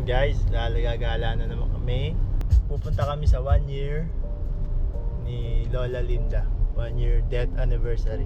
Guys, lalagagala na naman kami. Pupunta kami sa 1 year ni Lola Linda. 1 year death anniversary.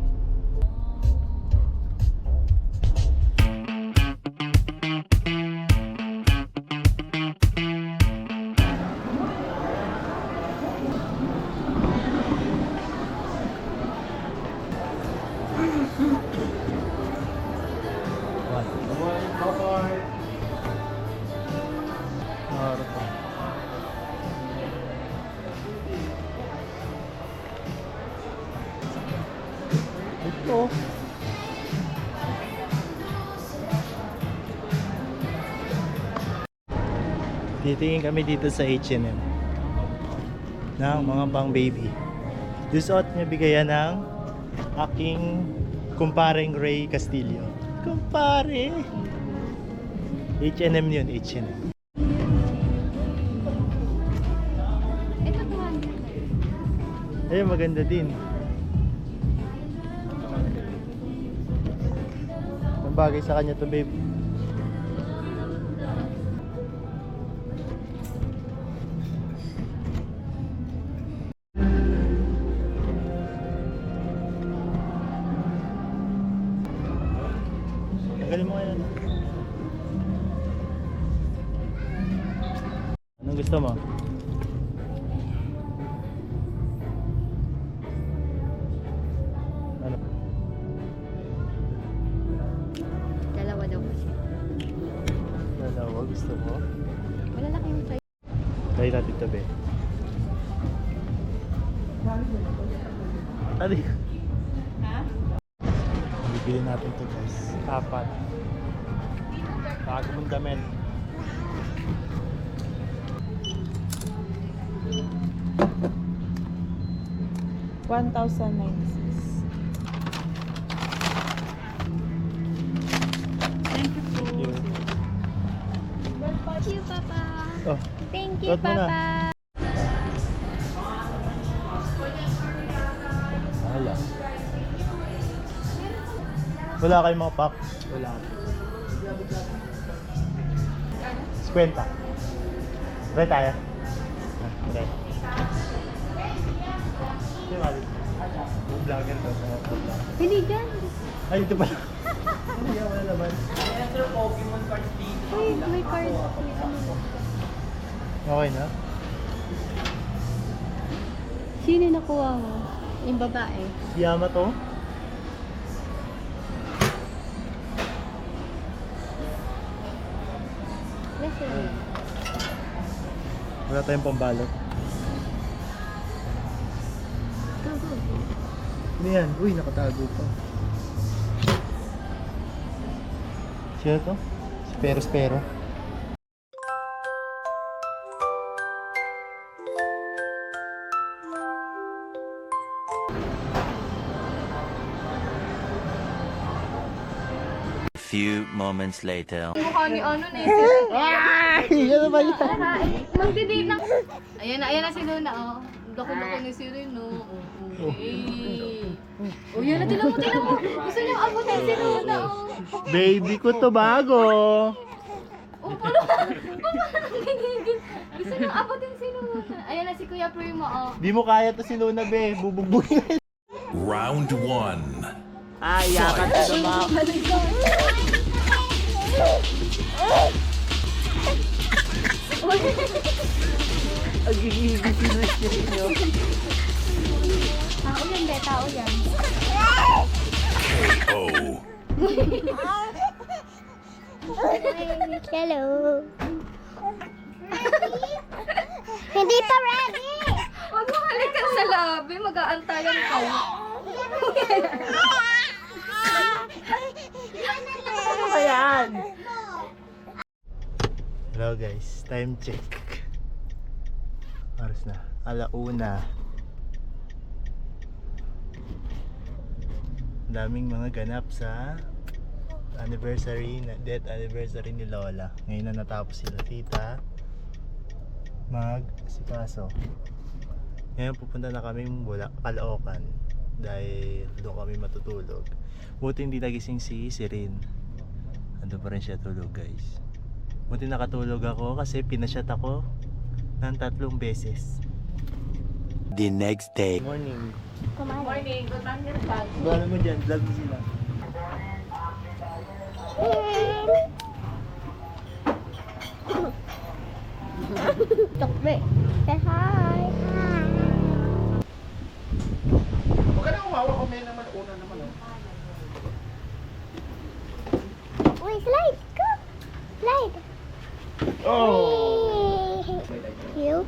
Ito. Titingin kami dito sa H&M ng mga pang baby. Suot niya bigayan ng aking kumparing Ray Castillo. Kumpare! H&M yun, H&M. Ito 200. Ayun, maganda din. Ang bagay sa kanya to, babe. Tagalin mo kaya. Anong gusto mo? Ano? Dalawa daw kasi. Dalawa, gusto mo? Malalaki yung size. Try natin ito, be. Ano yun? Ha? Bibili natin ito, guys. 4. Bago mong damit. $1,096. Thank you po. Thank you. Thank you, Papa. Oh, Thank you, suot mo na. Papa. Wala. Wala kayong mga pack? Wala. 50. Try tayo. Okay. Sino mali? Vlogger to. Hindi dyan. Ay, ito pala. Hindi ako wala naman. Uy, may card. Okay na? Sino nakuha mo? Yung babae. Si Yama to? Yes, sir. Wala tayong pambalot. Go, go. Ano yan? Uy, nakatago pa. Sino to? Spero. Few moments later. Mukha ni ano na Ay! Ano ba yan? Magdi-date na. Ayan na si Luna, oh. Dako-dako ni si Rino. Okay. Oh, yan na, tinan mo. Gusto niyang abutin si Luna, oh. Baby ko to bago. Oh, parang ginigil. Gusto niyang abutin si Luna. Ayan na si Kuya Primo, oh. Di mo kaya to si Luna, be. Bubugbugin. Round 1. Ay, yakan ka naman. Ang gigigil si Luna. Tao yan, be. Tao yan. Oh. Hello. Hindi pa ready. Huwag mo halikan sa labi. Mag-aantayan kayo. Ano ba yan? Hello guys, time check. Oras na, 1:00. Daming mga ganap sa death anniversary ni Lola. Ngayon na natapos sila tita mag-sikaso. Ngayon pupunta na kami Caloocan dahil doon kami matutulog. Buti hindi nagising si Rin. Ando pa rin siya tulog, guys. Buti nakatulog ako kasi pinasyat ako ng 3 beses. The next day. Morning. Morning, good morning, Pag. Bala mo dyan, vlog mo sila. Tokbe. Say hi. Huwag ka na umawa kung may naman una naman. Uy, slide. Go. Slide. Oh! You.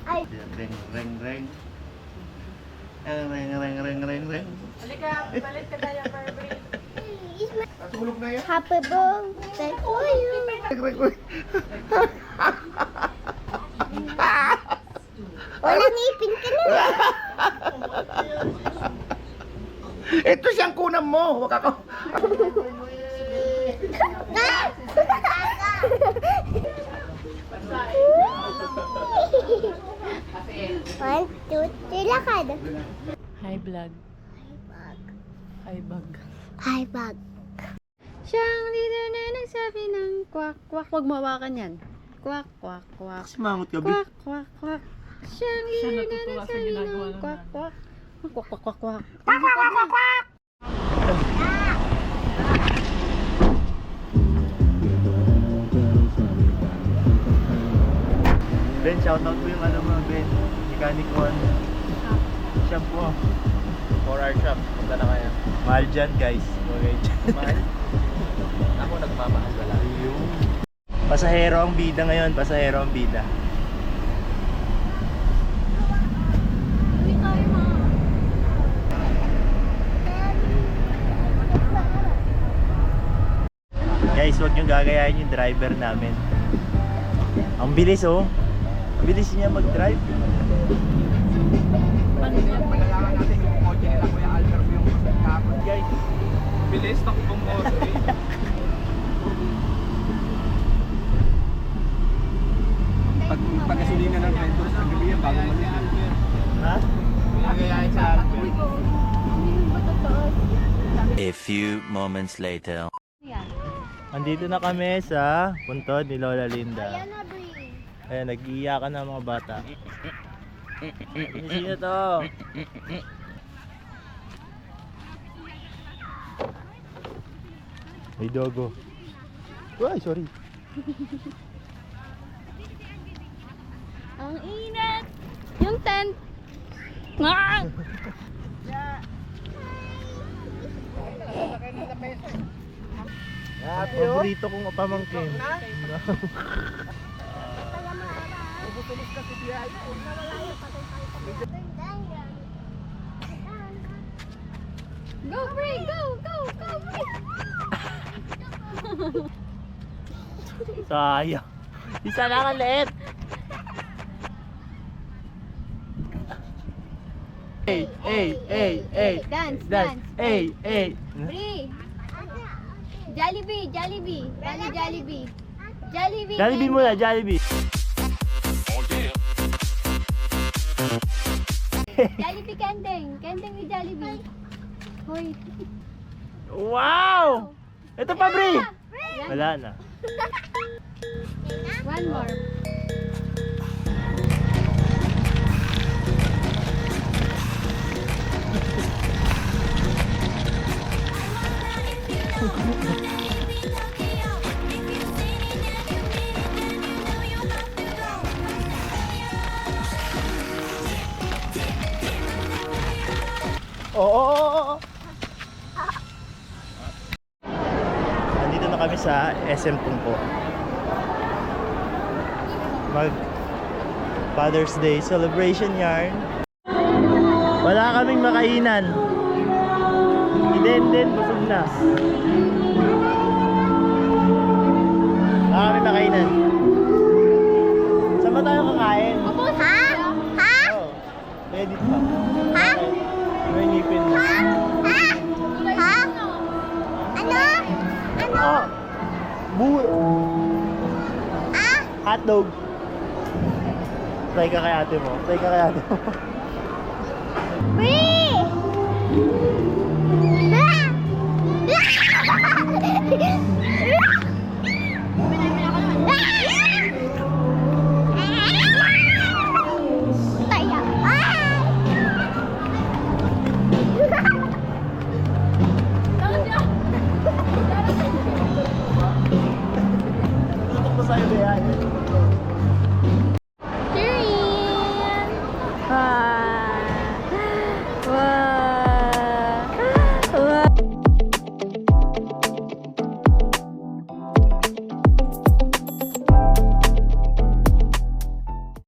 Ay. Reng, reng, reng. Reng, reng. Halika, balik ka tayo, Barbie. Tulog na yan. Happy birthday to you. Reng, reng, reng. Walang ipin ka na. Ito siyang kunam mo. Huwag ako. One, two, three, lakad. Hi, vlog. Hi, bag. Hi, bag. Siyang leader na nagsabi ng kwak, kwak. Huwag mawakan yan. Kwak, kwak, kwak. Simangot ka, Kwak, kwak, kwak. Siyang leader na nagsabi ng kwak, kwak. Kwak, kwak, kwak, kwak. Kwak, kwak, kwak, kwak. Ben, shoutout mo yung ano mo, Ben. Mechanic One. Shampoo. 4-hour shop. Punta na kaya. Mahal dyan, guys. Okay. Mahal. Ako nagmamahal wala. Pasahero ang bida ngayon, pasahero ang bida. Guys, huwag niyong gagayahin yung driver namin. Ang bilis oh. Ang bilis niya mag-drive. Malalaman natin yung kotse nila Kuya Albert yung kapon. Guys, Bilis, takbong mo. Pag gasolina ng Ventus sa gabi yan, bago malis. ha? Nagayahin sa Albert. A few moments later. Andito na kami sa puntod ni Lola Linda. Ayan na, Brie. Ayan, nag-iiyakan ng mga bata. Sino to? May dogo. Ay, sorry. Ang inat. Yung tent. Ah! Paborito kong pamangkin. Go, Brie! Go, go, go, Brie! Sayang. Isa lang ang liit. Hey, hey, hey, hey. Dance, Dance. dance. Hey, hey. Brie! Jollibee, Jollibee. Dali, Jollibee. Jollibee. Jollibee muna, Jollibee. Jollibee Kending. Kending with Jollibee. Hoy. Wow! Ito pa, Bri! Wala na. One more. Oo. Nandito na kami sa SM Tungko. Mag Father's Day celebration yarn. Wala kaming makainan. Din, busog na. Wala kaming makainan. Saan ba tayo kakain? Ha? Ha? Oh, edit pa. Ha? May ngipin mo. Ha? Ha? Ano? Ano? Oh! Ah? Hotdog. Try ka kay ate mo. Try ka kay ate mo. Brie! Ah! bebe yan.